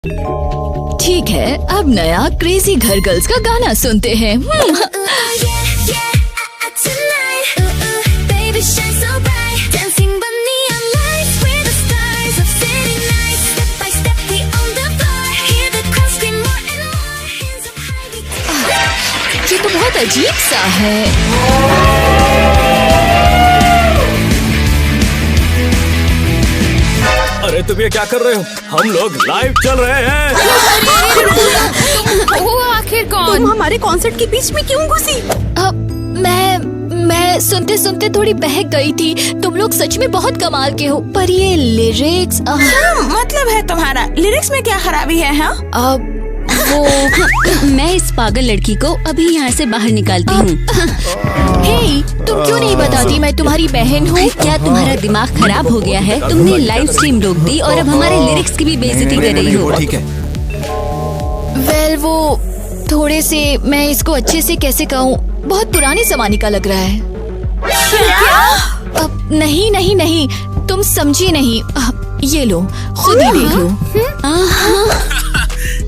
ठीक है, अब नया क्रेजी घर गर्ल्स का गाना सुनते हैं। ये तो बहुत अजीब सा है। अरे तुम ये क्या कर रहे हो? हम लोग लाइव चल रहे हैं। वो आखिर कौन? तुम हमारे कॉन्सर्ट के बीच में क्यों घुसी? मैं सुनते सुनते थोड़ी बहक गई थी। तुम लोग सच में बहुत कमाल के हो, पर ये लिरिक्स मतलब है तुम्हारा लिरिक्स में क्या खराबी है? हाँ, अब वो मैं इस पागल लड़की को अभी यहाँ से बाहर निकालती हूँ। हे, तुम क्यों नहीं बताती मैं तुम्हारी बहन हूँ? क्या तुम्हारा दिमाग खराब हो गया है? तुमने लाइव स्ट्रीम रोक दी और अब हमारे लिरिक्स की भी बेइज्जती कर रही हो। ठीक है। वेल, वो थोड़े से, मैं इसको अच्छे से कैसे कहूँ, बहुत पुराने जमाने का लग रहा है। अब नहीं, तुम समझी नहीं। ये लो, खुद ही देख लो।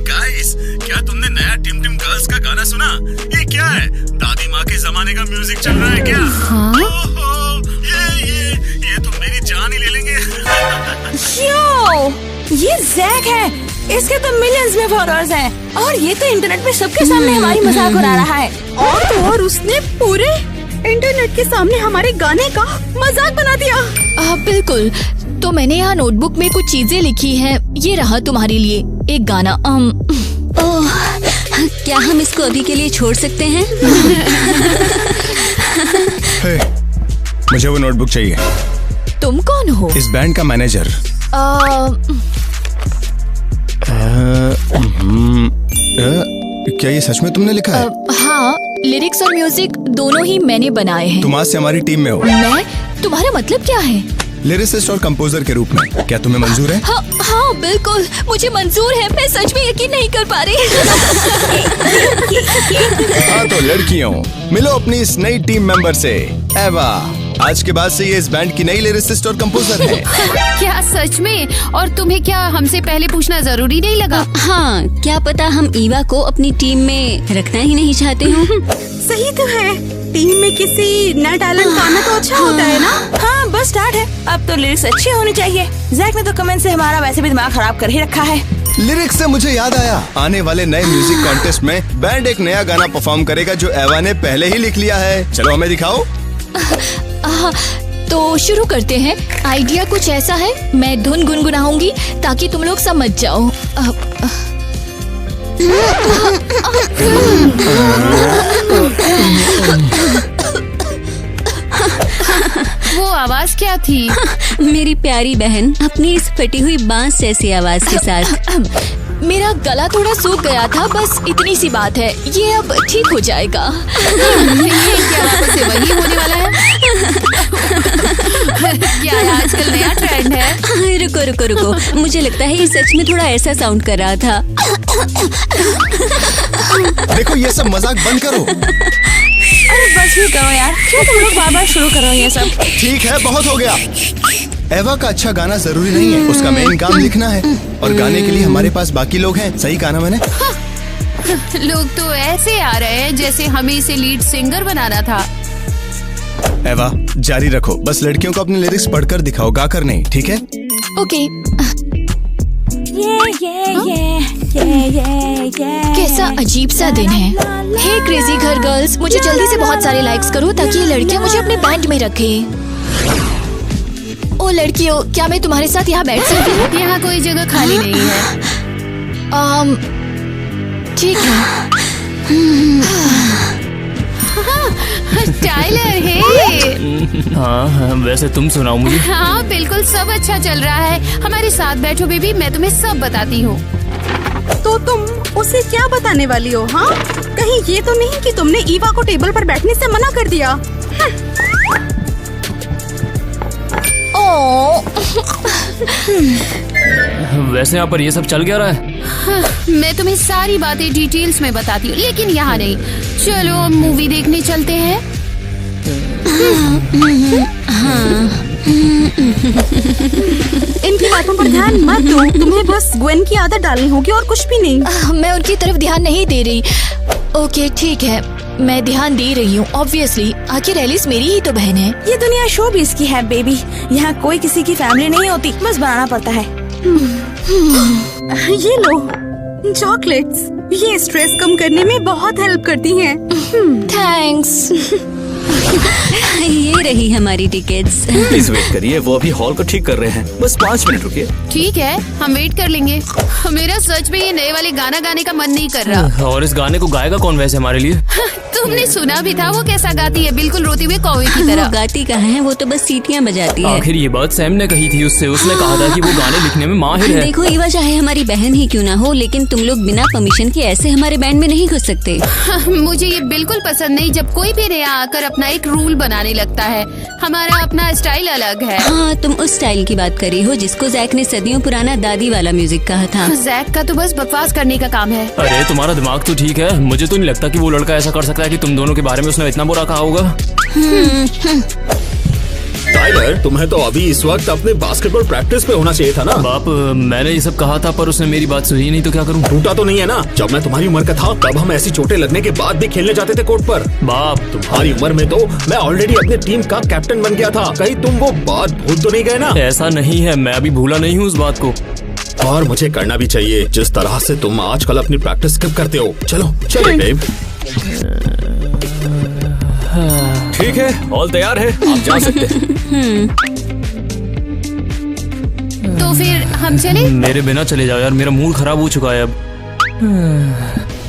गाइस, क्या तुमने नया टिम टिम गर्ल्स का गाना सुना? ये क्या है? दादी माँ के जमाने का म्यूजिक चल रहा है क्या? ओहो, ये तो मेरी जान ही ले लेंगे। ये जैक है। इसके तो मिलियंस में फॉलोअर्स हैं और ये तो इंटरनेट पे सबके सामने हमारी मजाक उड़ा रहा है। और उसने पूरे इंटरनेट के सामने हमारे गाने का मजाक बना दिया। बिल्कुल। तो मैंने यहाँ नोटबुक में कुछ चीजें लिखी हैं। ये रहा तुम्हारे लिए एक गाना। ओह, क्या हम इसको अभी के लिए छोड़ सकते हैं? मुझे वो नोटबुक चाहिए। तुम कौन हो? इस बैंड का मैनेजर। क्या ये सच में तुमने लिखा है? हाँ, लिरिक्स और म्यूजिक दोनों ही मैंने बनाए हैं। तुम आज से हमारी टीम में हो। मैं? तुम्हारा मतलब क्या है? लिरिसिस्ट और कंपोजर के रूप में। क्या तुम्हें मंजूर है? हाँ, बिल्कुल मुझे मंजूर है। मैं सच में यकीन नहीं कर पा रही। हाँ तो लड़कियों, मिलो अपनी इस नई टीम मेंबर से, एवा। आज के बाद से ये इस बैंड की नई लिरिसिस्ट और कंपोजर है। क्या सच में? और तुम्हें क्या हमसे पहले पूछना जरूरी नहीं लगा? हाँ, क्या पता हम ईवा को अपनी टीम में रखना ही नहीं चाहते हो। सही तो है, टीम में किसी नया टैलेंट का आना तो अच्छा होता है ना। हाँ, बस स्टार्ट है। अब तो लिरिक्स अच्छी होनी चाहिए। जैक ने तो कमेंट से हमारा वैसे भी दिमाग खराब कर ही रखा है। लिरिक्स से मुझे याद आया, आने वाले नए म्यूजिक कॉन्टेस्ट में बैंड एक नया गाना परफॉर्म करेगा जो एवा ने पहले ही लिख लिया है। चलो हमें दिखाओ। तो शुरू करते हैं। आइडिया कुछ ऐसा है, मैं धुन गुनगुनाऊंगी ताकि तुम लोग समझ जाओ। वो आवाज क्या थी? मेरी प्यारी बहन अपनी इस फटी हुई बांस जैसी आवाज के साथ। मेरा गला थोड़ा सूख गया था, बस इतनी सी बात है। ये अब ठीक हो जाएगा। क्या वापस से वही होने वाला है? क्या आजकल नया ट्रेंड है? रुको, मुझे लगता है ये सच में थोड़ा ऐसा साउंड कर रहा था। देखो, ये सब मजाक बंद करो। अरे बस भी करो यार, क्यों तुम लोग बार बार शुरू करो ये सब? ठीक है, बहुत हो गया। एवा का अच्छा गाना जरूरी नहीं है, उसका मेन काम लिखना है और गाने के लिए हमारे पास बाकी लोग हैं। सही कहा ना मैंने? लोग तो ऐसे आ रहे हैं जैसे हमें इसे लीड सिंगर बनाना था। एवा, जारी रखो। बस लड़कियों को अपने लिरिक्स पढ़कर दिखाओ, गाकर नहीं, ठीक है? ओके। कैसा अजीब सा दिन है। हे क्रेजी घर गर्ल्स, मुझे जल्दी से बहुत सारे लाइक्स करो ताकि ये लड़कियां मुझे अपने बैंड में रखें। ओ लड़कियों, क्या मैं तुम्हारे साथ यहाँ बैठ सकती हूँ? यहाँ कोई जगह खाली नहीं है। ठीक है। टाइलर, हे। हाँ, वैसे तुम सुनाओ मुझे। हाँ बिल्कुल, सब अच्छा चल रहा है। हमारे साथ बैठो बेबी, मैं तुम्हें सब बताती हूँ। तो तुम उसे क्या बताने वाली हो? हाँ, कहीं ये तो नहीं कि तुमने ईवा को टेबल पर बैठने से मना कर दिया? वैसे यहाँ पर ये सब चल क्या रहा है? मैं तुम्हें सारी बातें डिटेल्स में बताती हूँ, लेकिन यहाँ नहीं। चलो मूवी देखने चलते हैं। हाँ। इनकी बातों पर ध्यान मत दो, तुम्हें बस ग्वेन की आदत डालनी होगी और कुछ भी नहीं। मैं उनकी तरफ ध्यान नहीं दे रही। ओके ठीक है, मैं ध्यान दे रही हूँ। ऑब्वियसली, आखिर एलिस मेरी ही तो बहन है। ये दुनिया शोबिज़ की है बेबी, यहाँ कोई किसी की फैमिली नहीं होती, बस बनाना पड़ता है। ये लो चॉकलेट्स, ये स्ट्रेस कम करने में बहुत हेल्प करती हैं। थैंक्स। ये रही हमारी टिकट्स। प्लीज वेट करिए, वो अभी हॉल को ठीक कर रहे हैं। बस 5 मिनट रुकिए। ठीक है, हम वेट कर लेंगे। मेरा सच में ये नए वाले गाना गाने का मन नहीं कर रहा। और इस गाने को गाएगा कौन वैसे हमारे लिए? तुमने सुना भी था वो कैसा गाती है, बिल्कुल रोती हुई कौवे की तरह। गाती कहाँ है, वो तो बस सीटियाँ बजाती है। आखिर ये बात सैम ने कही थी उससे। उसने कहा था कि वो गाने लिखने में माहिर है। देखो ईवा, चाहे हमारी बहन ही क्यों ना हो, लेकिन तुम लोग बिना परमिशन के ऐसे हमारे बैंड में नहीं घुस सकते। मुझे ये बिल्कुल पसंद नहीं जब कोई भी नया आकर अपना एक रूल बनाने लगता है। हमारा अपना स्टाइल अलग है। हाँ, तुम उस स्टाइल की बात कर रही हो जिसको जैक ने सदियों पुराना दादी वाला म्यूजिक कहा था। जैक का तो बस बकवास करने का काम है। अरे तुम्हारा दिमाग तो ठीक है, मुझे तो नहीं लगता कि वो लड़का ऐसा कर सकता है कि तुम दोनों के बारे में उसने इतना बुरा कहा होगा। टाइलर, तुम्हें तो अभी इस वक्त अपने बास्केटबॉल प्रैक्टिस पे होना चाहिए था ना। बाप, मैंने ये सब कहा था पर उसने मेरी बात सुनी नहीं, तो क्या करूं? टूटा तो नहीं है ना? जब मैं तुम्हारी उम्र का था तब हम ऐसी चोटें लगने के बाद भी खेलने जाते थे कोर्ट पर। बाप, तुम्हारी उम्र में तो मैं ऑलरेडी अपने टीम का कैप्टन बन गया था। कहीं तुम वो बात भूल तो नहीं गए ना? ऐसा नहीं है, मैं अभी भूला नहीं हूँ उस बात को। और मुझे करना भी चाहिए, जिस तरह से तुम आजकल अपनी प्रैक्टिस स्किप करते हो। चलो चलो बेब। ठीक है, हॉल तैयार है, आप जा सकते हैं। तो फिर हम चले? मेरे बिना चले जाओ यार, मेरा मूड खराब हो चुका है अब।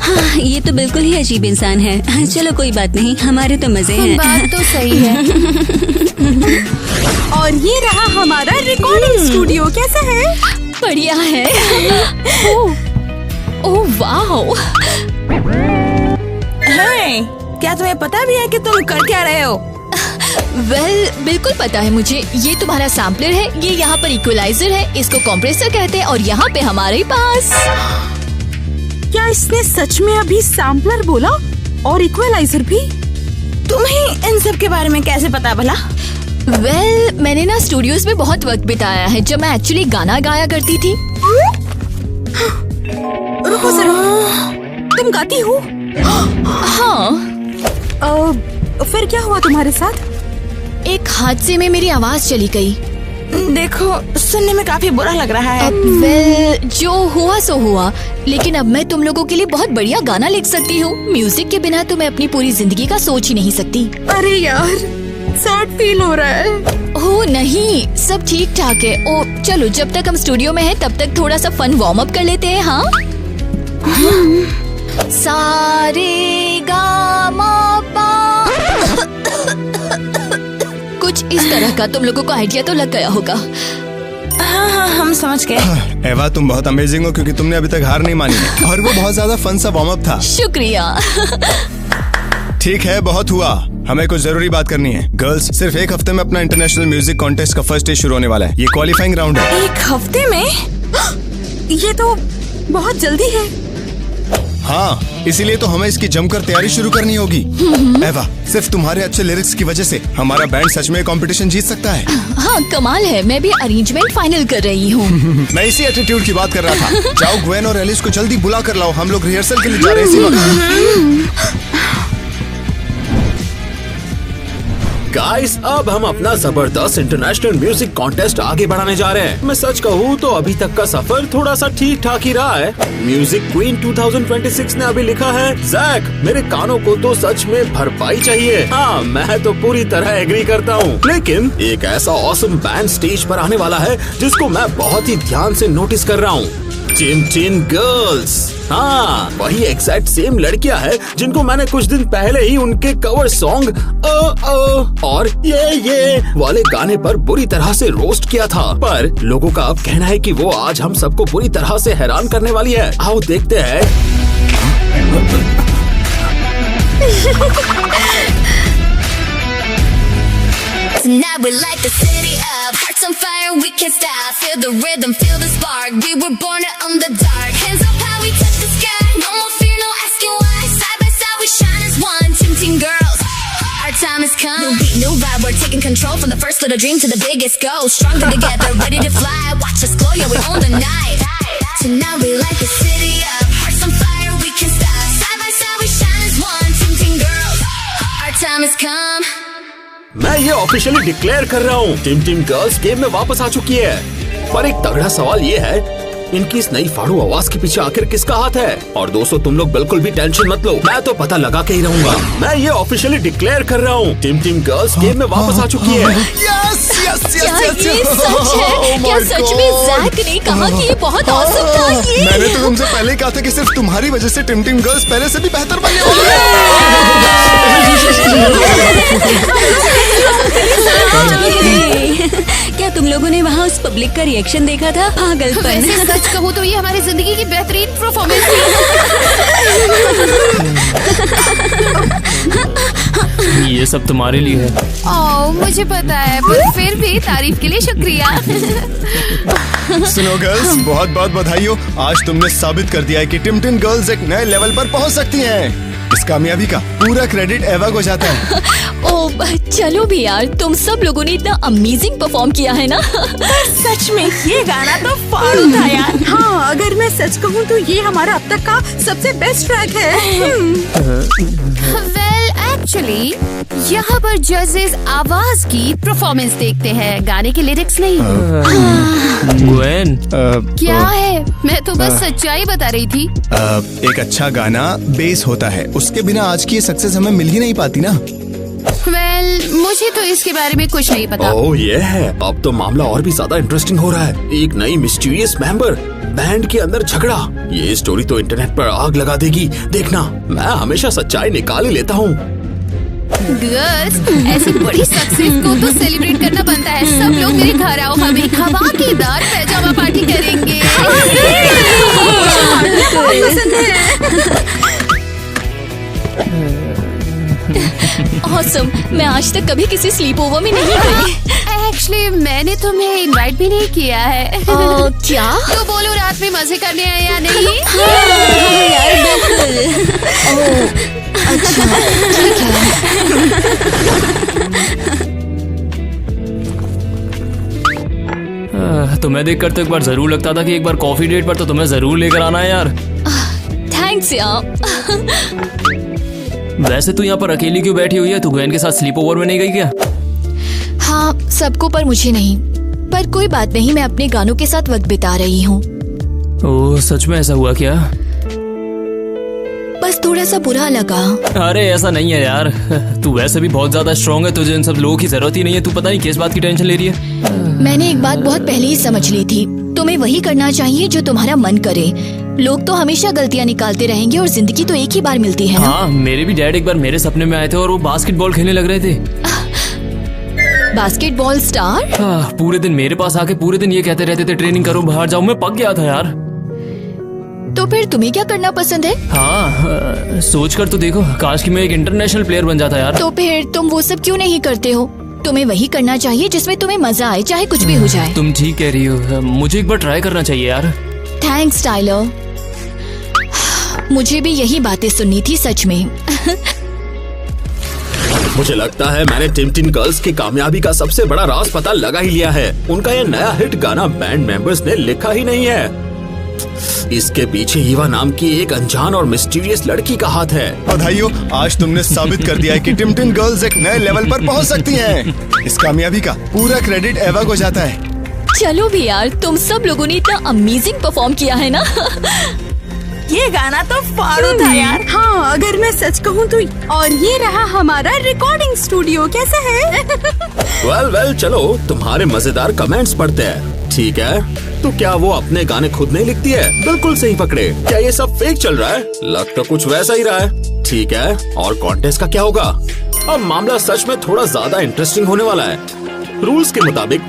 हाँ, ये तो बिल्कुल ही अजीब इंसान है। चलो कोई बात नहीं, हमारे तो मजे हैं। बात तो सही है। और ये रहा हमारा रिकॉर्डिंग स्टूडियो, कैसा है? बढ़िया है। ओह वाह। क्या तुम्हें पता भी है कि तुम कर क्या रहे हो? बिल्कुल पता है मुझे। ये तुम्हारा सैम्पलर है, ये यहाँ पर इक्वलाइजर है, इसको कंप्रेसर कहते हैं, और यहाँ पे हमारे पास। क्या इसने सच में अभी सैम्पलर बोला और इक्वलाइजर भी? तुम्हें इन सब के बारे में कैसे पता भला? मैंने ना स्टूडियोज में बहुत वक्त बिताया है जब मैं एक्चुअली गाना गाया करती थी। रुको जरा, तुम गाती हो? हाँ। फिर क्या हुआ तुम्हारे साथ? एक हादसे में मेरी आवाज चली गई। देखो, सुनने में काफी बुरा लग रहा है। जो हुआ सो हुआ, लेकिन अब मैं तुम लोगों के लिए बहुत बढ़िया गाना लिख सकती हूँ। म्यूजिक के बिना तो मैं अपनी पूरी जिंदगी का सोच ही नहीं सकती। अरे यार, सैड फील हो रहा है। ओह नहीं, सब ठीक ठाक है। ओ चलो, जब तक हम स्टूडियो में हैं तब तक थोड़ा सा फन वार्म अप कर लेते हैं। हाँ। सारे गामा पा। कुछ इस तरह का। तुम लोगों को आइडिया तो लग गया होगा। हाँ, हम समझ गए। एवा, तुम बहुत अमेजिंग हो क्योंकि तुमने अभी तक हार नहीं मानी है। और वो बहुत ज्यादा फन सा वार्म अप था। शुक्रिया। ठीक है, बहुत हुआ। हमें कुछ जरूरी बात करनी है। गर्ल्स, सिर्फ एक हफ्ते में अपना इंटरनेशनल म्यूजिक कॉन्टेस्ट का फर्स्ट डे शुरू होने वाला है। ये क्वालिफाइंग राउंड है। एक हफ्ते में? ये तो बहुत जल्दी है। हाँ, इसीलिए तो हमें इसकी जमकर तैयारी शुरू करनी होगी। एवा, सिर्फ तुम्हारे अच्छे लिरिक्स की वजह से हमारा बैंड सच में कंपटीशन जीत सकता है। हाँ, कमाल है। मैं भी अरेंजमेंट फाइनल कर रही हूँ। मैं इसी एटीट्यूड की बात कर रहा था। जाओ, ग्वेन और एलिस को जल्दी बुला कर लाओ। हम लोग रिहर्सल के लिए जा रहे हैं इसी वक्त। गाइस, अब हम अपना जबरदस्त इंटरनेशनल म्यूजिक कॉन्टेस्ट आगे बढ़ाने जा रहे हैं। मैं सच कहूँ तो अभी तक का सफर थोड़ा सा ठीक ठाक ही रहा है। म्यूजिक क्वीन 2026 ने अभी लिखा है, जैक, मेरे कानों को तो सच में भरपाई चाहिए। हाँ, मैं तो पूरी तरह एग्री करता हूँ, लेकिन एक ऐसा ऑसम बैंड स्टेज पर आने वाला है जिसको मैं बहुत ही ध्यान से नोटिस कर रहा हूँ। Tin girls. हाँ, वही एग्जैक्ट सेम लड़कियां हैं जिनको मैंने कुछ दिन पहले ही उनके कवर सॉन्ग और ये वाले गाने पर बुरी तरह से रोस्ट किया था। पर लोगों का अब कहना है कि वो आज हम सबको बुरी तरह से हैरान करने वाली है। आओ देखते हैं। Tonight we light the city up, hearts on fire, we can't stop. Feel the rhythm, feel the spark. We were born out on the dark. Hands up high, we touch the sky. No more fear, no asking why. Side by side, we shine as one. Teen girls, our time has come. New beat, new vibe, we're we're taking control from the first little dream to the biggest goal. Stronger together, ready to fly. Watch us glow, yeah, we own the night. Tonight we light the city up. Hearts on fire, we can stop. Side by side, we shine as one. Team Team Girls, our time has come. मैं ये officially declare कर रहा हूँ, team team girls game में वापस आ चुकी है। पर एक तगड़ा सवाल ये है, इनकी इस नई फाड़ू आवाज के पीछे आखिर किसका हाथ है? और दोस्तों तुम लोग बिल्कुल भी टेंशन मत लो, मैं तो पता लगा के ही रहूंगा। मैं ये ऑफिशियली डिक्लेयर कर रहा हूँ, टीम टीम गर्ल्स गेम में वापस आ चुकी है। यस यस क्या यस ये सच है? क्या सच में जैक ने कहा कि ये बहुत औसम था? ये मैंने तो तुमसे पहले ही कहा था कि सिर्फ तुम्हारी वजह से टीम टीम गर्ल्स पहले से भी बेहतर बनने वाली है। क्या तुम लोगों ने वहाँ उस पब्लिक का रिएक्शन देखा था? पागलपन। वैसे सच कहूँ तो ये हमारी जिंदगी की बेहतरीन परफॉर्मेंस ये सब तुम्हारे लिए है। ओह मुझे पता है, पर फिर भी तारीफ के लिए शुक्रिया। सुनो गर्ल्स, बहुत बहुत बधाई हो। आज तुमने साबित कर दिया है कि टिम टिम गर्ल्स एक नए लेवल पर पहुंच सकती हैं। इस कामयाबी का पूरा क्रेडिट एवा को जाता है। ओ चलो भी यार, तुम सब लोगों ने इतना अमेजिंग परफॉर्म किया है ना। सच में ये गाना तो फाड़ू था यार। हाँ, अगर मैं सच कहूँ तो ये हमारा अब तक का सबसे बेस्ट ट्रैक है। वेल एक्चुअली यहाँ पर जजेस आवाज की परफॉर्मेंस देखते हैं, गाने के लिरिक्स नहीं। ग्वेन, क्या है? मैं तो बस सच्चाई बता रही थी। एक अच्छा गाना बेस होता है, उसके बिना आज की सक्सेस हमें मिल ही नहीं पाती ना। वेल मुझे तो इसके बारे में कुछ नहीं पता। ओह ये है, अब तो मामला और भी ज्यादा इंटरेस्टिंग हो रहा है। एक नई मिस्टीरियस मेंबर, बैंड के अंदर झगड़ा। ये स्टोरी तो इंटरनेट पर आग लगा देगी, देखना। मैं हमेशा सच्चाई निकाल ही लेता हूँ। गर्ल्स, ऐसी बड़ी सक्सेस को तो सेलिब्रेट करना बनता है। सब लोग मेरे घर आओ, हम एक धमाकेदार पैजामा पार्टी करेंगे। ऑसम, मैं आज तक कभी किसी स्लीप ओवर में नहीं गई। एक्चुअली मैंने तुम्हें इनवाइट भी नहीं किया है। क्या? तो बोलो रात में मजे करने आए या नहीं? यार बिल्कुल। अच्छा ठीक है। तुम्हें देखकर तो एक बार जरूर लगता था कि एक बार कॉफी डेट पर तो तुम्हें जरूर लेकर आना है यार। थैंक्स यार। वैसे तू यहाँ पर अकेली क्यों बैठी हुई है? तू ग्वेन के साथ स्लीप ओवर में नहीं गई क्या? हाँ, सबको पर मुझे नहीं। पर कोई बात नहीं, मैं अपने गानों के साथ वक्त बिता रही हूँ। ओह सच में ऐसा हुआ क्या? बस थोड़ा सा बुरा लगा। अरे ऐसा नहीं है यार, तू वैसे भी बहुत ज्यादा स्ट्रॉन्ग है, तुझे इन सब लोगों की जरूरत ही नहीं है। तू पता नहीं किस बात की टेंशन ले रही है। मैंने एक बात बहुत पहले ही समझ ली थी, तुम्हें वही करना चाहिए जो तुम्हारा मन करे। लोग तो हमेशा गलतियाँ निकालते रहेंगे और जिंदगी तो एक ही बार मिलती है ना? हाँ, मेरे भी डैड एक बार मेरे सपने में आए थे और वो बास्केटबॉल खेलने लग रहे थे। Basketball star? हाँ, पूरे दिन मेरे पास आके पूरे दिन ये कहते रहते थे ट्रेनिंग करो, बाहर जाओ। मैं पक गया था यार। तो फिर तुम्हें क्या करना पसंद है? हाँ, सोच कर तो देखो, काश कि मैं एक इंटरनेशनल प्लेयर बन जाता यार। तो फिर तुम वो सब क्यों नहीं करते हो? तुम्हें वही करना चाहिए जिसमें तुम्हें मजा आए, चाहे कुछ भी हो जाए। तुम ठीक कह रही हो, मुझे एक बार ट्राई करना चाहिए यार। थैंक्स टाइलर, मुझे भी यही बातें सुननी थी सच में। मुझे लगता है मैंने टिम टिम गर्ल्स की कामयाबी का सबसे बड़ा राज पता लगा ही लिया है। उनका ये नया हिट गाना बैंड मेंबर्स ने लिखा ही नहीं है। इसके पीछे ईवा नाम की एक अनजान और मिस्टीरियस लड़की का हाथ है। बधाइयों, आज तुमने साबित कर दिया है कि टिम टिम गर्ल्स एक नए लेवल पर पहुंच सकती हैं। इस कामयाबी का पूरा क्रेडिट एवा को जाता है। चलो भी यार, तुम सब लोगों ने इतना अमेजिंग परफॉर्म किया है ना। ये गाना तो फाड़ू था यार। हाँ, अगर मैं सच कहूँ तो। और ये रहा हमारा रिकॉर्डिंग स्टूडियो, कैसा है? वेल चलो तुम्हारे मजेदार कमेंट्स पढ़ते हैं, ठीक है? तो क्या वो अपने गाने खुद नहीं लिखती है? बिल्कुल सही पकड़े। क्या ये सब फेक चल रहा है? लग तो कुछ वैसा ही रहा है, ठीक है? और कॉन्टेस्ट का क्या होगा? अब मामला सच में थोड़ा ज्यादा इंटरेस्टिंग होने वाला है। रूल्स के मुताबिक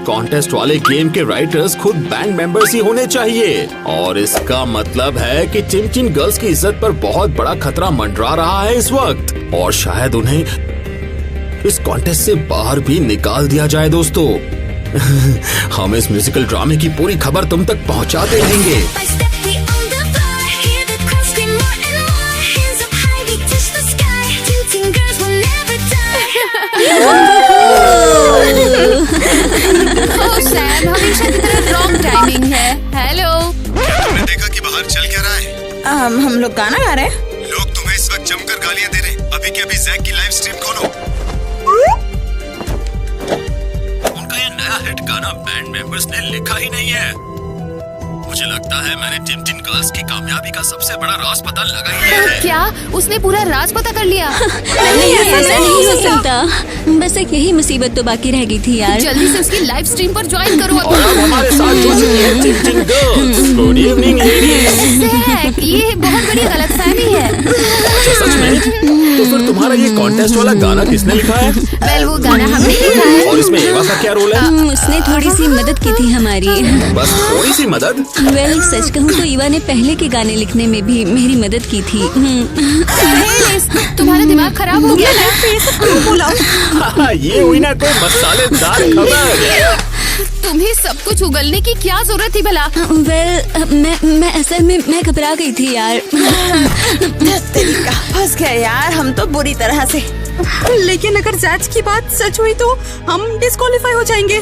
कॉन्टेस्ट वाले गेम के राइटर्स खुद बैंड मेंबर्स ही होने चाहिए, और इसका मतलब है कि टिम टिम गर्ल्स की इज्जत पर बहुत बड़ा खतरा मंडरा रहा है इस वक्त, और शायद उन्हें इस कॉन्टेस्ट से बाहर भी निकाल दिया जाए। दोस्तों, हम इस म्यूजिकल ड्रामे की पूरी खबर तुम तक पहुंचाते रहेंगे। हम लोग गाना गा रहे हैं। लोग तुम्हें इस वक्त जमकर गालियां दे रहे हैं। अभी के अभी जैक की लाइव स्ट्रीम खोलो। उनका ये नया हिट गाना बैंड मेंबर्स ने लिखा ही नहीं है। मुझे लगता है मैंने टिमटिन गर्ल्स की कामयाबी का सबसे बड़ा राज पता लगा ही है। क्या उसने पूरा राज पता कर लिया? नहीं, ऐसा नहीं हो सकता। बस एक यही मुसीबत तो बाकी रह गई थी यार। जल्दी से उसकी लाइव स्ट्रीम पर ज्वाइन करो। और अब हमारे साथ जुड़ चुकी है टिमटिन गर्ल्स। Good evening ladies. जैक, ये बहुत बड़ी गलतफहमी है। सच में? तो फिर तुम्हारा ये कॉन्टेस्ट वाला गाना किसने लिखा है? वेल, वो गाना हमने लिखा है। और इसमें एवा का क्या रोल है? उसने थोड़ी सी मदद की थी हमारी। बस थोड़ी सी मदद? वेल, सच कहूँ तो ईवा ने पहले के गाने लिखने में भी मेरी मदद की थी। तुम्हारा दिमाग खराब हो गया है? ये हुई ना कोई मसालेदार खबर। तुम्हें सब कुछ उगलने की क्या जरूरत थी भला? वेल, मैं असल में मैं घबरा गई थी यार। फंस गए यार हम तो बुरी तरह से। लेकिन अगर जैज की बात सच हुई तो हम डिस्क्वालीफाई हो जाएंगे।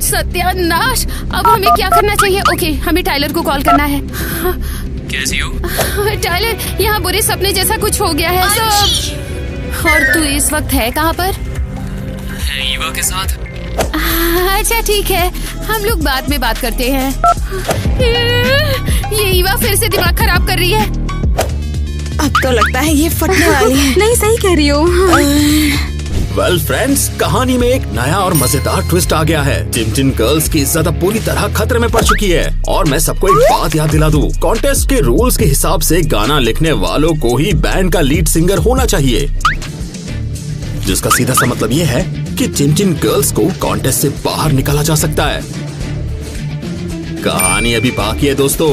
सत्यानाश! अब हमें क्या करना चाहिए? ओके, हमें टाइलर को कॉल करना है। कैसी हो? टाइलर, यहाँ बुरे सपने जैसा कुछ हो गया है। और तू इस वक्त है कहाँ पर? ईवा के साथ। अच्छा ठीक है, हम लोग बाद में बात करते हैं। ये ईवा फिर से दिमाग खराब कर रही है। अब तो लगता है ये फटने वाली है। नहीं, सही कह रही हो। वेल फ्रेंड्स, कहानी में एक नया और मजेदार ट्विस्ट आ गया है। टिमटिन गर्ल्स की इज्जत अब पूरी तरह खतरे में पड़ चुकी है। और मैं सबको एक बात याद दिला दूं, कॉन्टेस्ट के रूल्स के हिसाब से गाना लिखने वालों को ही बैंड का लीड सिंगर होना चाहिए, जिसका सीधा सा मतलब ये है कि टिमटिन गर्ल्स को कॉन्टेस्ट से बाहर निकाला जा सकता है। कहानी अभी बाकी है दोस्तों।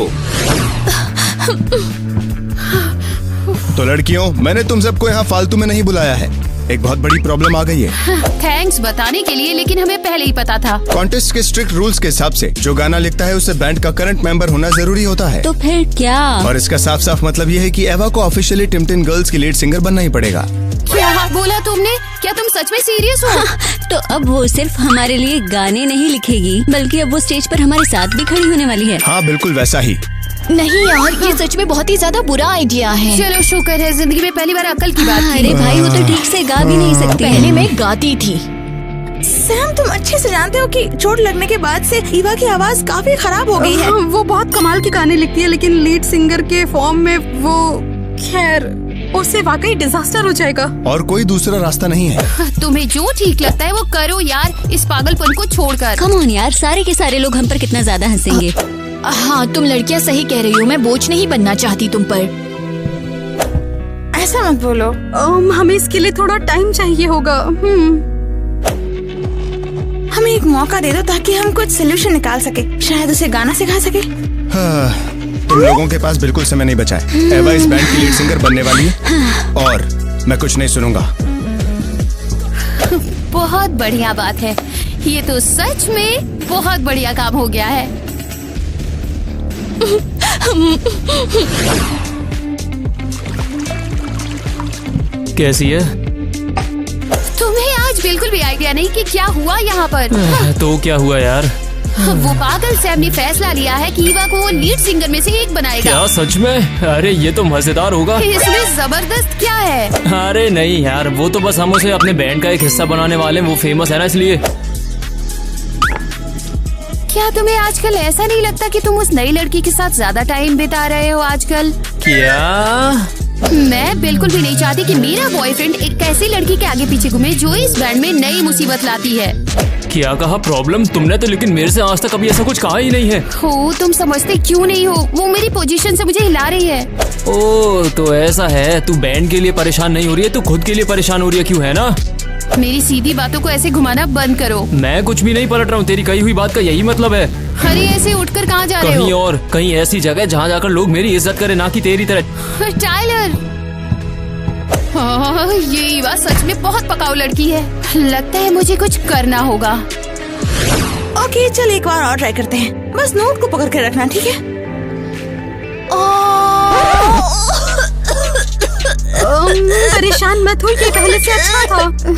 तो लड़कियों, मैंने तुम सबको यहाँ फालतू में नहीं बुलाया है। एक बहुत बड़ी प्रॉब्लम आ गई है। थैंक्स बताने के लिए, लेकिन हमें पहले ही पता था। कॉन्टेस्ट के स्ट्रिक्ट रूल्स के हिसाब से जो गाना लिखता है उसे बैंड का करंट मेंबर होना जरूरी होता है। तो फिर क्या? और इसका साफ साफ मतलब ये है कि एवा को ऑफिशियली टिमटिन गर्ल्स की लीड सिंगर बनना ही पड़ेगा। क्या बोला तुमने? क्या तुम सच में सीरियस हो? तो अब वो सिर्फ हमारे लिए गाने नहीं लिखेगी, बल्कि अब वो स्टेज पर हमारे साथ भी खड़ी होने वाली है। हाँ, बिल्कुल वैसा ही। नहीं यार, ये सच में बहुत ही ज्यादा बुरा आइडिया है। चलो, शुक्र है जिंदगी में पहली बार अकल की बात की। अरे भाई, वो तो ठीक से गा भी नहीं सकती। पहले मैं गाती थी। सैम, तुम अच्छे से जानते हो कि चोट लगने के बाद से ईवा की आवाज काफी खराब हो गई है। वो बहुत कमाल के गाने लिखती है, लेकिन लीड सिंगर के फॉर्म में वो, खैर, उससे वाकई डिजास्टर हो जाएगा। और कोई दूसरा रास्ता नहीं है। तुम्हें जो ठीक लगता है वो करो यार, इस पागलपन को छोड़कर। कम ऑन यार, सारे के सारे लोग हम पर कितना ज्यादा हंसेंगे। हाँ, तुम लड़कियाँ सही कह रही हो। मैं बोझ नहीं बनना चाहती तुम पर। ऐसा मत बोलो। हमें इसके लिए थोड़ा टाइम चाहिए होगा। हमें एक मौका दे दो ताकि हम कुछ सोल्यूशन निकाल सके। शायद उसे गाना सिखा सके। हाँ, तुम लोगों के पास बिल्कुल समय नहीं बचा है। एवा इस बैंड की लीड सिंगर बनने वाली है और मैं कुछ नहीं सुनूंगा। बहुत बढ़िया बात है। ये तो सच में बहुत बढ़िया काम हो गया है। कैसी है? तुम्हें आज बिल्कुल भी आइडिया नहीं कि क्या हुआ यहाँ पर। तो क्या हुआ यार? वो पागल सैम ने फैसला लिया है कि ईवा को वो लीड सिंगर में से एक बनाएगा। क्या सच में? अरे ये तो मजेदार होगा। इसमें जबरदस्त क्या है? अरे नहीं यार, वो तो बस हम उसे अपने बैंड का एक हिस्सा बनाने वाले हैं। वो फेमस है ना, इसलिए। क्या तुम्हें आजकल ऐसा नहीं लगता कि तुम उस नई लड़की के साथ ज्यादा टाइम बिता रहे हो आजकल? क्या? मैं बिल्कुल भी नहीं चाहती कि मेरा बॉयफ्रेंड एक ऐसी लड़की के आगे पीछे घूमे जो इस बैंड में नई मुसीबत लाती है। क्या कहा? प्रॉब्लम? तुमने तो लेकिन मेरे से आज तक कभी ऐसा कुछ कहा ही नहीं है। हो, तुम समझते क्यों नहीं हो? वो मेरी पोजीशन से मुझे हिला रही है। ओह, तो ऐसा है। तू बैंड के लिए परेशान नहीं हो रही है, तू खुद के लिए परेशान हो रही है, क्यों? है ना? मेरी सीधी बातों को ऐसे घुमाना बंद करो। मैं कुछ भी नहीं पलट रहा हूँ। तेरी कही हुई बात का यही मतलब है। अरे ऐसे उठकर कहाँ जा रहे हो? कहीं और, कहीं ऐसी जगह जहाँ जाकर लोग मेरी इज्जत करें, ना कि तेरी तरह। टाइलर, ये ईवा सच में बहुत पकाऊ लड़की है। लगता है मुझे कुछ करना होगा। ओके, चल एक बार और ट्राई करते हैं। बस नोट को पकड़ के रखना, ठीक है? परेशान मत हो, ये पहले से अच्छा था।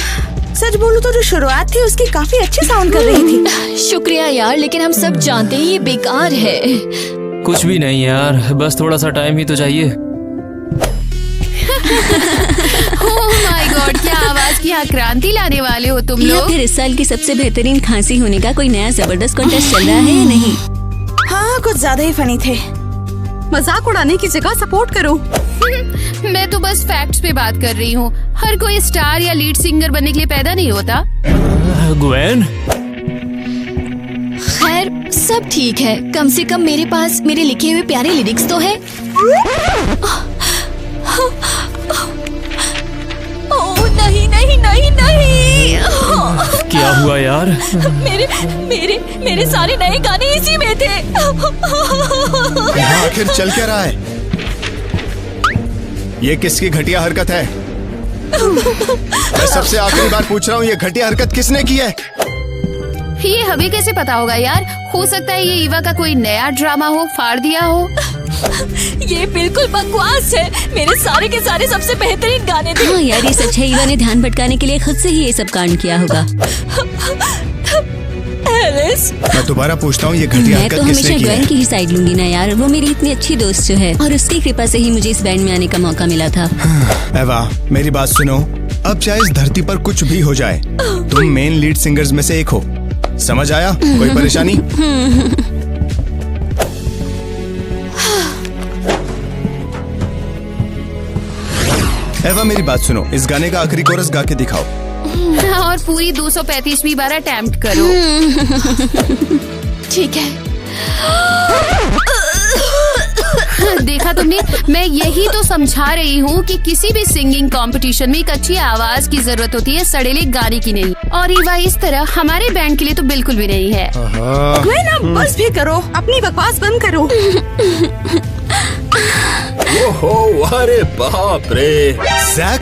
सच बोलूं तो जो शुरुआत थी उसकी काफी अच्छी साउंड कर रही थी। शुक्रिया यार, लेकिन हम सब जानते हैं ये बेकार है। कुछ भी नहीं यार, बस थोड़ा सा टाइम ही तो चाहिए। ओह माय गॉड, क्या आवाज की यहाँ क्रांति लाने वाले हो तुम या लोग। फिर इस साल की सबसे बेहतरीन खांसी होने का कोई नया जबरदस्त कॉन्टेस्ट चल रहा है या नहीं? हाँ, कुछ ज्यादा ही फनी थे। मजाक उड़ाने की जगह सपोर्ट करो। मैं तो बस फैक्ट्स पे बात कर रही हूँ। हर कोई स्टार या लीड सिंगर बनने के लिए पैदा नहीं होता। ग्वेन, खैर सब ठीक है, कम से कम मेरे पास मेरे लिखे हुए प्यारे लिरिक्स तो है। ओह नहीं नहीं नहीं नहीं, क्या हुआ यार? मेरे मेरे मेरे सारे नए गाने इसी में थे। यहाँ आखिर चल क्या रहा है? ये किसकी घटिया हरकत है? मैं सबसे आखिरी बार पूछ रहा हूँ, ये घटिया हरकत किसने की है? ये हमें कैसे पता होगा यार? हो सकता है ये ईवा का कोई नया ड्रामा हो, फाड़ दिया हो। ये बिल्कुल बकवास है, मेरे सारे के सारे सबसे बेहतरीन गाने थे। हाँ यार, ये सच है, ईवा ने ध्यान भटकाने के लिए खुद से ही ये सब कांड किया होगा। एलिस, मैं दोबारा पूछता हूँ, ये घटिया मैं तो हरकत किसने हमेशा की ग्वेन है? की ही साइड लूंगी ना यार, वो मेरी इतनी अच्छी दोस्त जो है, और उसकी कृपा से ही मुझे इस बैंड में आने का मौका मिला था। एवा, मेरी बात सुनो, अब चाहे इस धरती पर कुछ भी हो जाए, तुम मेन लीड सिंगर्स में से एक हो। समझ आया? कोई परेशानी? एवा, मेरी बात सुनो, इस गाने का आखिरी कोरस गा के दिखाओ। और पूरी 235वीं बार अटेम्प्ट करो। ठीक है। देखा तुमने, मैं यही तो समझा रही हूँ कि किसी भी सिंगिंग कंपटीशन में एक अच्छी आवाज की जरूरत होती है, सड़ेले गाने की नहीं। और ईवा इस तरह हमारे बैंड के लिए तो बिल्कुल भी नहीं है। ग्वेन, अब बस भी करो, अपनी बकवास बंद करो। ओहो, अरे बाप रे। जैक,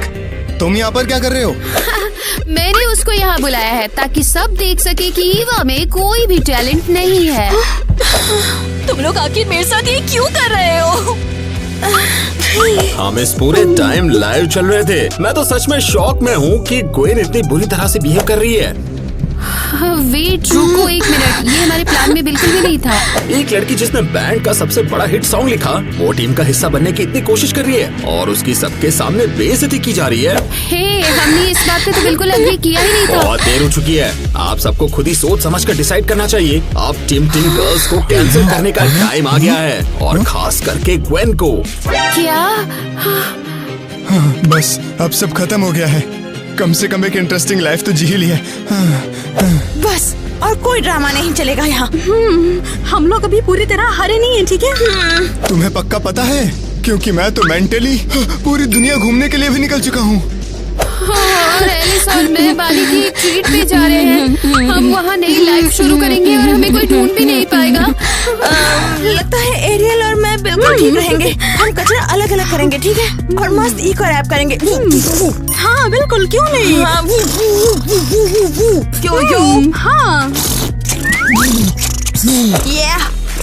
तुम यहाँ पर क्या कर रहे हो? मैंने उसको यहाँ बुलाया है ताकि सब देख सके कि ईवा में कोई भी टैलेंट नहीं है। तुम लोग आखिर मेरे साथ ये क्यों कर रहे हो? हम इस पूरे टाइम लाइव चल रहे थे। मैं तो सच में शॉक में हूँ कि ग्वेन इतनी बुरी तरह से बिहेव कर रही है। वेट, रुको एक मिनट, ये हमारे प्लान में बिल्कुल भी नहीं था। एक लड़की जिसने बैंड का सबसे बड़ा हिट सॉन्ग लिखा, वो टीम का हिस्सा बनने की इतनी कोशिश कर रही है और उसकी सबके सामने बेइज्जती की जा रही है। हे, हमने इस बात पे तो बिल्कुल अग्री किया ही नहीं था। बहुत देर हो चुकी है, आप सबको खुद ही सोच समझ कर डिसाइड करना चाहिए। अब टिमटिम गर्ल्स को कैंसिल करने का टाइम आ गया है, और खास करके ग्वेन को। क्या? बस अब सब खत्म हो गया है। कम से कम एक इंटरेस्टिंग लाइफ तो जी ही ली है। बस, और कोई ड्रामा नहीं चलेगा यहाँ। हम लोग अभी पूरी तरह हारे नहीं हैं, ठीक है? तुम्हें पक्का पता है? क्योंकि मैं तो मेंटली पूरी दुनिया घूमने के लिए भी निकल चुका हूँ। और एलिस और मैं बाली की एक ट्रीट पे जा रहे हैं। हम वहाँ नई लाइफ शुरू करेंगे और हमें कोई ढूंढ भी नहीं पाएगा। लगता है एरियल और मैं बिल्कुल ठीक रहेंगे। हम कचरा अलग अलग करेंगे, ठीक है? और मस्त इको रैप करेंगे। हाँ बिल्कुल, क्यों नहीं? हाँ, क्यों? हाँ, ये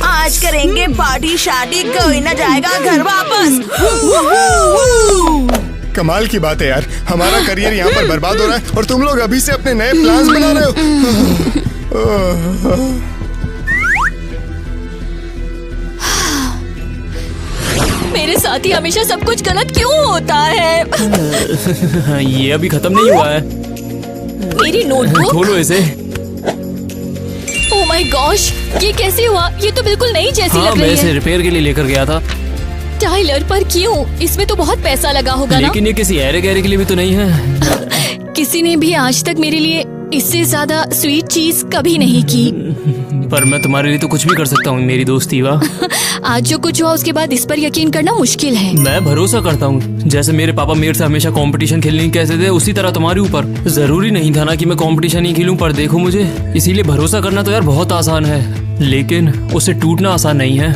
आज करेंगे पार्टी शादी, कोई ना जाएगा घर वापस। कमाल की बात है यार, हमारा करियर यहाँ पर बर्बाद हो रहा है और तुम लोग अभी से अपने नए प्लान्स बना रहे हो। मेरे साथ ही हमेशा सब कुछ गलत क्यों होता है? ये अभी खत्म नहीं हुआ है। मेरी नोटबुक, खोलो इसे। ओह माय गॉश, ये कैसे हुआ? ये तो बिल्कुल नई जैसी हाँ, लग मैं रही इसे है। रिपेयर के लिए लेकर गया था। टाइलर, पर क्यों? इसमें तो बहुत पैसा लगा होगा ना? लेकिन ये किसी ऐरे गहरे के लिए भी तो नहीं है। किसी ने भी आज तक मेरे लिए इससे ज्यादा स्वीट चीज कभी नहीं की। पर मैं तुम्हारे लिए तो कुछ भी कर सकता हूँ मेरी दोस्त ईवा। आज जो कुछ हुआ उसके बाद इस पर यकीन करना मुश्किल है। मैं भरोसा करता हूँ। जैसे मेरे पापा मेरे से हमेशा कंपटीशन खेलने की कहते थे, उसी तरह तुम्हारे ऊपर जरूरी नहीं था ना कि मैं कंपटीशन ही खेलूं, पर देखो मुझे। इसीलिए भरोसा करना तो यार बहुत आसान है, लेकिन उसे टूटना आसान नहीं है।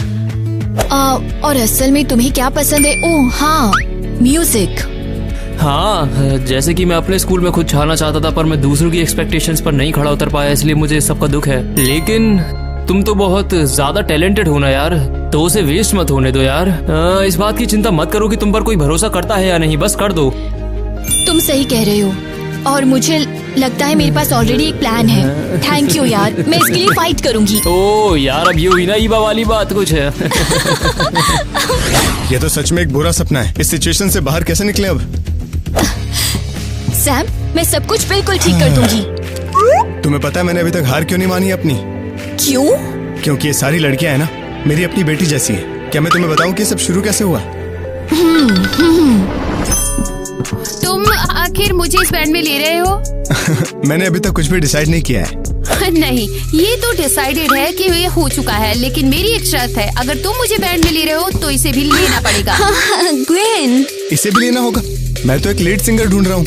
और असल में तुम्हें क्या पसंद है? ओह हाँ, म्यूजिक। हाँ, जैसे कि मैं अपने स्कूल में खुद छाना चाहता था, पर मैं दूसरों की एक्सपेक्टेशंस पर नहीं खड़ा उतर पाया, इसलिए मुझे इस सबका दुख है। लेकिन तुम तो बहुत ज्यादा टैलेंटेड हो ना यार, तो उसे वेस्ट मत होने दो यार। इस बात की चिंता मत करो कि तुम पर कोई भरोसा करता है या नहीं, बस कर दो। तुम सही कह रहे हो। और मुझे लगता है मेरे पास ऑलरेडी एक प्लान है। थैंक यू यार, मैं इसके लिए फाइट करूंगी। ओ यार, अब ये हुई ना ईबा वाली बात कुछ है। ये तो सच में एक बुरा सपना है। इस सिचुएशन से बाहर कैसे निकले अब? सैम, मैं सब कुछ बिल्कुल ठीक कर दूंगी। तुम्हें पता है मैंने अभी तक हार क्यों नहीं मानी अपनी? क्यों? क्योंकि ये सारी लड़कियां है ना, मेरी अपनी बेटी जैसी है। क्या मैं तुम्हें बताऊं कि ये सब शुरू कैसे हुआ? तुम आखिर मुझे इस बैंड में ले रहे हो? मैंने अभी तक कुछ भी डिसाइड नहीं किया है। नहीं, ये तो डिसाइडेड है कि ये हो चुका है, लेकिन मेरी एक शर्त है, अगर तुम मुझे बैंड में ले रहे हो तो इसे भी लेना पड़ेगा। ग्वेन, इसे भी लेना होगा? मैं तो एक लीड सिंगर ढूंढ रहा हूँ।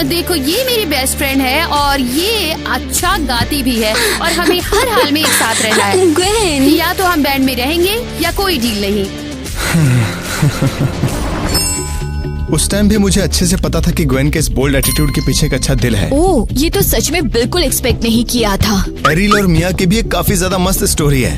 देखो, ये मेरी बेस्ट फ्रेंड है और ये अच्छा गाती भी है और हमें हर हाल में एक साथ रहना है। ग्वेन, या तो हम बैंड में रहेंगे या कोई डील नहीं। उस टाइम भी मुझे अच्छे से पता था कि ग्वेन के इस बोल्ड एटीट्यूड के पीछे एक अच्छा दिल है। ओह, ये तो सच में बिल्कुल एक्सपेक्ट नहीं किया था। एरिल और मिया की भी एक काफी ज्यादा मस्त स्टोरी है।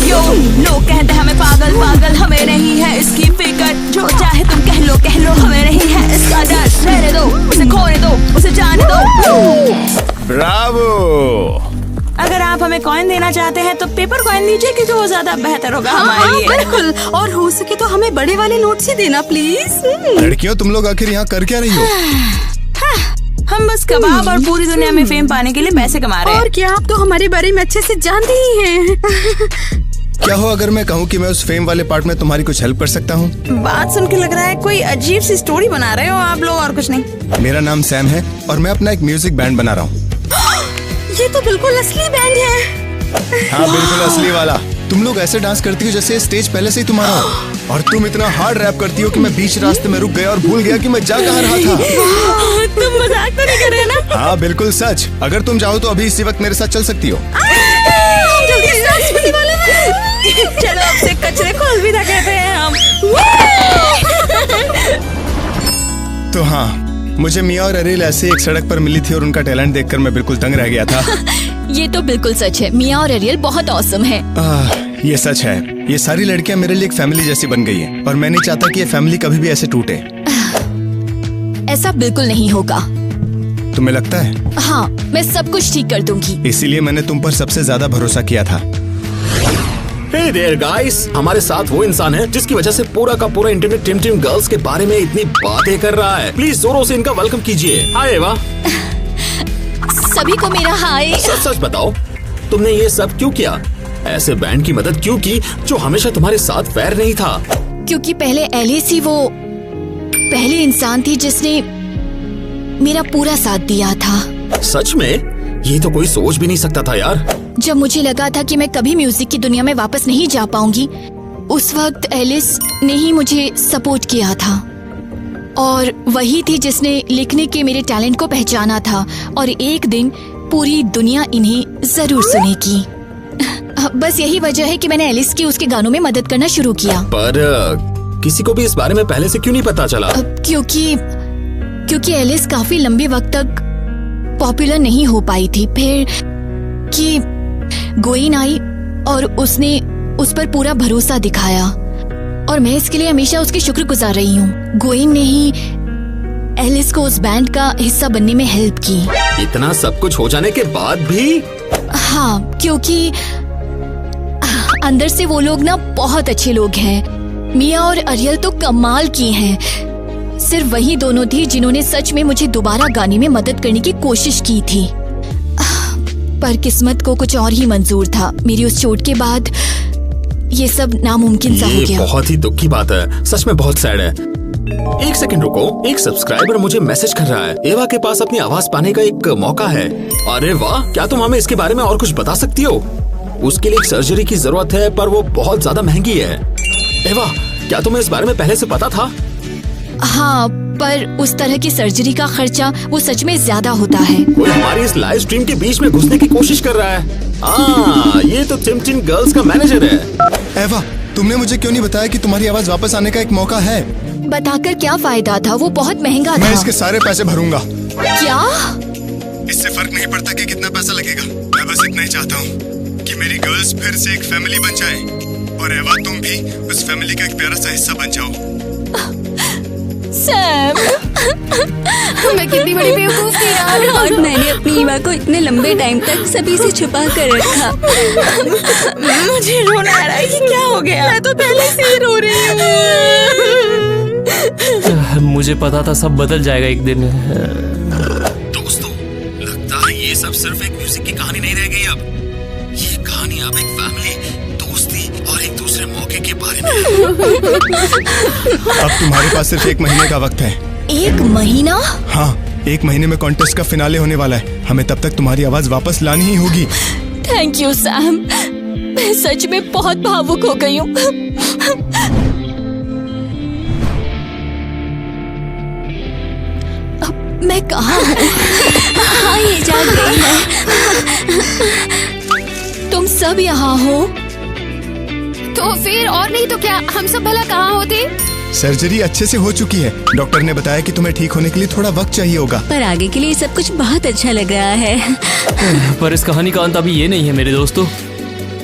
यो, लोग कहते हैं हमें पागल पागल, हमें नहीं है इसकी फिक्र। जो चाहे तुम कह लो हमें नहीं है इसका डर। रहने दो, उसे खोने दो, उसे जाने दो। ब्रावो! अगर आप हमें कॉइन देना चाहते हैं तो पेपर कॉइन दीजिए, क्योंकि वो ज्यादा बेहतर होगा हमारे लिए। बिल्कुल, और हो सके तो हमें बड़े वाले नोट्स ही देना प्लीज। लड़कियों, तुम लोग आखिर यहाँ कर क्या रही हो? हम बस कबाब और पूरी दुनिया में फेम पाने के लिए पैसे कमा रहे हैं। और क्या, आप तो हमारे बारे में अच्छे से जानते ही हैं। क्या हो अगर मैं कहूँ कि मैं उस फेम वाले पार्ट में तुम्हारी कुछ हेल्प कर सकता हूँ? बात सुन के लग रहा है कोई अजीब सी स्टोरी बना रहे हो आप लोग, और कुछ नहीं। मेरा नाम सैम है और मैं अपना एक म्यूजिक बैंड बना रहा हूँ। ये तो बिल्कुल असली बैंड है। हाँ, बिल्कुल असली वाला। तुम लोग ऐसे डांस करती हो जैसे स्टेज पहले से ही तुम्हारा हो, और तुम इतना हार्ड रैप करती हो कि मैं बीच रास्ते में रुक गया और भूल गया कि मैं जा कहाँ रहा था। तुम मजाक तो नहीं कर रहे ना? हाँ, बिल्कुल सच। अगर तुम चाहो तो अभी इसी वक्त मेरे साथ चल सकती हो। जल्दी स्टार्ट होने वाले हैं। चलो, अब से कचरे को अलविदा कहते हैं हम। तो हाँ, मुझे मिया और अरिल ऐसे एक सड़क पर मिली थी और उनका टैलेंट देखकर मैं बिल्कुल दंग रह गया था। ये तो बिल्कुल सच है, मिया और अरियल बहुत ऑसम है। ये सच है। ये सारी लड़कियां मेरे लिए एक फैमिली जैसी बन गई है और मैं नहीं चाहता कि ये फैमिली कभी भी ऐसे टूटे। ऐसा बिल्कुल नहीं होगा। तुम्हें लगता है? हाँ, मैं सब कुछ ठीक कर दूंगी। इसीलिए मैंने तुम पर सबसे ज्यादा भरोसा किया था। Hey there guys, हमारे साथ वो इंसान है जिसकी वजह से पूरा का पूरा इंटरनेट टिम टिम गर्ल्स के बारे में इतनी बातें कर रहा है। प्लीज जोरों से इनका वेलकम कीजिए। हाय एवा। सभी को मेरा हाय। सच सच बताओ, तुमने ये सब क्यों किया? ऐसे बैंड की मदद क्यों की जो हमेशा तुम्हारे साथ फेयर नहीं था? क्योंकि पहले एलिस ही वो पहली इंसान थी जिसने मेरा पूरा साथ दिया था। सच में? ये तो कोई सोच भी नहीं सकता था यार। जब मुझे लगा था कि मैं कभी म्यूजिक की दुनिया में वापस नहीं जा पाऊंगी, उस वक्त एलिस ने ही मुझे सपोर्ट किया था, और वही थी जिसने लिखने के मेरे टैलेंट को पहचाना था, और एक दिन पूरी दुनिया इन्हें जरूर सुनेगी। बस यही वजह है कि मैंने एलिस की उसके गानों में मदद करना शुरू किया। पर किसी को भी इस बारे में पहले से क्यों नहीं पता चला? क्योंकि एलिस काफी लंबे वक्त तक पॉपुलर नहीं हो पाई थी। फिर कि गोइन आई और उसने उस पर पूरा भरोसा दिखाया, और मैं इसके लिए हमेशा उसकी शुक्रगुजार रही हूँ। गोइन ने ही एलिस को उस बैंड का हिस्सा बनने में हेल्प की। इतना सब कुछ हो जाने के बाद भी? हाँ, क्योंकि अंदर से वो लोग ना बहुत अच्छे लोग हैं। मिया और अरियल तो कमाल की हैं। सिर्फ वही दोनों थी जिन्होंने सच में मुझे दोबारा गाने में मदद करने की कोशिश की थी, पर किस्मत को कुछ और ही मंजूर था। मेरी उस चोट के बाद ये सब नामुमकिन सा हो गया। ये बहुत ही दुख की बात है, सच में बहुत सैड है। एक सेकंड रुको, एक सब्सक्राइबर मुझे मैसेज कर रहा है। एवा के पास अपनी आवाज पाने का एक मौका है। अरे वाह, क्या तुम हमें इसके बारे में और कुछ बता सकती हो? उसके लिए एक सर्जरी की जरूरत है, पर वो बहुत ज्यादा महंगी है। एवा, क्या तुम्हें इस बारे में पहले से पता था? हाँ, पर उस तरह की सर्जरी का खर्चा वो सच में ज्यादा होता है। कोई हमारी इस लाइव स्ट्रीम के बीच में घुसने की कोशिश कर रहा है। ये तो टिम टिम गर्ल्स का मैनेजर है। एवा, तुमने मुझे क्यों नहीं बताया कि तुम्हारी आवाज वापस आने का एक मौका है? बताकर क्या फायदा था, वो बहुत महंगा था। मैं इसके सारे पैसे भरूंगा। क्या? इससे फर्क नहीं पड़ता कि कितना पैसा लगेगा। मैं बस इतना ही चाहता हूँ कि मेरी गर्ल्स फिर से एक फैमिली बन जाएं, और एवा तुम भी उस फैमिली का एक प्यारा सा हिस्सा बन जाओ। सैम। मैं कितनी बड़ी बेवकूफ थी यार। और मैंने अपनी ईवा को इतने लंबे टाइम तक सभी से छुपा कर रखा। मुझे रोना आ रहा है। ये क्या हो गया? मैं तो पहले से ही रो रही हूँ। मुझे पता था सब बदल जाएगा एक दिन। दोस्तों, लगता है ये सब सिर्फ एक म्यूजिक की कहानी नहीं रह गई अब। ये कहानी अब एक फैमिली, दोस्ती और एक दूसरे मौके के बारे में। अब तुम्हारे पास सिर्फ 1 महीने का वक्त है। 1 महीना? हाँ, 1 महीने में कॉन्टेस्ट का फिनाले होने वाला है। हमें तब तक तुम्हारी आवाज वापस लानी ही होगी। थैंक यू सैम, मैं सच में बहुत भावुक हो गई हूँ। अब मैं कहाँ हूँ? हाँ, ये जाग गई है। तुम सब यहाँ हो? तो फिर और नहीं तो क्या, हम सब भला कहाँ होते? सर्जरी अच्छे से हो चुकी है। डॉक्टर ने बताया कि तुम्हें ठीक होने के लिए थोड़ा वक्त चाहिए होगा। पर आगे के लिए सब कुछ बहुत अच्छा लग रहा है। पर इस कहानी का अंत अभी ये नहीं है मेरे दोस्तों।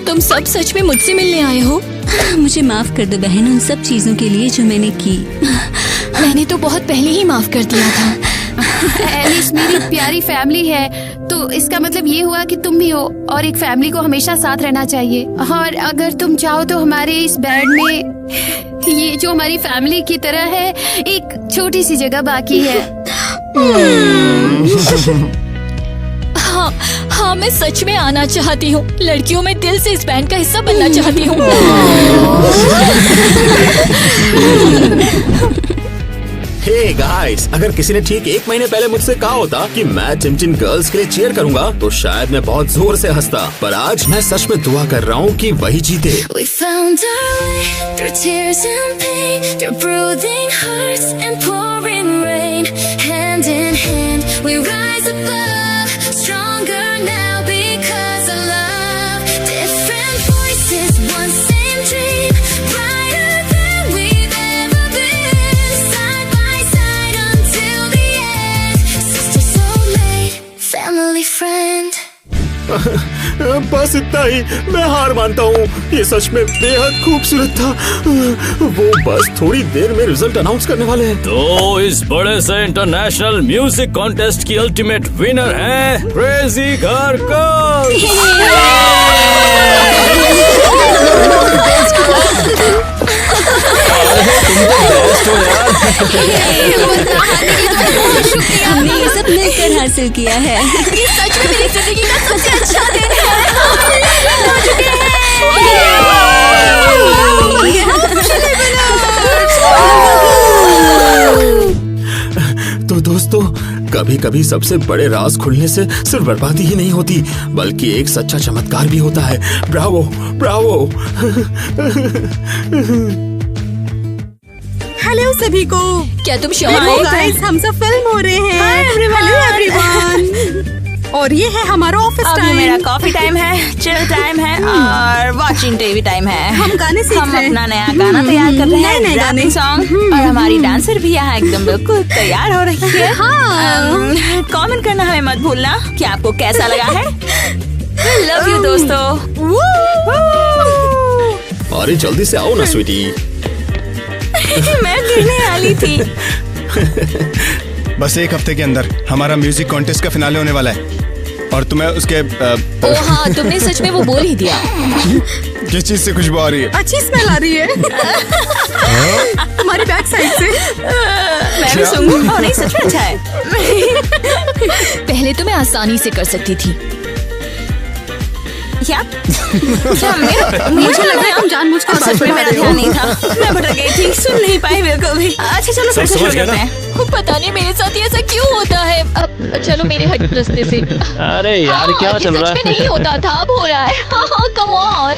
तुम सब सच में मुझसे मिलने आए हो? मुझे माफ कर दो बहन उन सब चीजों के लिए जो मैंने की। मैंने तो बहुत पहले ही माफ कर दिया था। एलिस मेरी प्यारी फैमिली है, तो इसका मतलब ये हुआ कि तुम भी हो, और एक फैमिली को हमेशा साथ रहना चाहिए। और अगर तुम चाहो तो हमारे इस बैंड में ये जो हमारी फैमिली की तरह है, एक छोटी सी जगह बाकी है। हाँ, मैं सच में आना चाहती हूँ। लड़कियों में दिल से इस बैंड का हिस्सा बनना चाहती हूँ। हे गाइस, अगर किसी ने ठीक 1 महीने पहले मुझसे कहा होता कि मैं टिमटिन गर्ल्स के लिए चीयर करूंगा तो शायद मैं बहुत जोर से हंसता। पर आज मैं सच में दुआ कर रहा हूँ कि वही जीते। We found our way through tears and pain, through brooding hearts and pouring rain. Hand in hand, we rise above, stronger now because of love. Different voices, one same dream, brighter than we've ever been. Side by side until the end, sister soulmate, family friend. बस इतना ही, मैं हार मानता हूँ। ये सच में बेहद खूबसूरत था। वो बस थोड़ी देर में रिजल्ट अनाउंस करने वाले हैं। तो इस बड़े से इंटरनेशनल म्यूजिक कॉन्टेस्ट की अल्टीमेट विनर है क्रेजी गर्ल्स। हमने ये सब मिलकर हासिल किया है। ये सच में मेरी जिंदगी का सबसे अच्छा दिन है। तो दोस्तों, कभी कभी सबसे बड़े राज खुलने से सिर्फ बर्बादी ही नहीं होती, बल्कि एक सच्चा चमत्कार भी होता है। Bravo, Bravo. हेलो सभी को। क्या तुम श्योर देखो हो? गाइस, हम सब फिल्म हो रहे हैं। Hello everyone. और ये है हमारा ऑफिस अभी टाइम। मेरा कॉफी टाइम है, चिल टाइम है और वॉचिंग टीवी टाइम है। हम गाने सीख हम रहे हैं। अपना नया गाना तैयार कर रहे हैं, नए गाने। Rapping song. और हमारी डांसर भी यहाँ एकदम बिल्कुल तैयार हो रही है। कमेंट करना हमें मत भूलना कि आपको कैसा लगा है। लव यू दोस्तों। अरे जल्दी से आओ ना स्वीटी। मैं गिरने वाली थी। बस 1 हफ्ते के अंदर हमारा म्यूजिक कॉन्टेस्ट का फिनाले होने वाला है और तुम्हें उसके ओ हाँ, तुमने सच में वो बोल ही दिया। किस चीज से खुशबू आ रही है? अच्छी स्मेल आ रही है हमारी बैक साइड से। मैं भी सुनूं। और नहीं, सच में अच्छा है। पहले तो मैं आसानी से कर सकती थी। क्या मुझे लग रहा है तुम जानबूझकर सच में मेरा ध्यान नहीं था। मैं भटक गई थी, सुन नहीं पाई बिल्कुल भी। अच्छा चलो फिर से शुरू करते हैं। पता नहीं मेरे साथ ये ऐसा क्यों होता है। अब चलो मेरे हट रास्ते से। अरे यार क्या चल रहा सच में नहीं होता था, अब हो रहा है। Come on.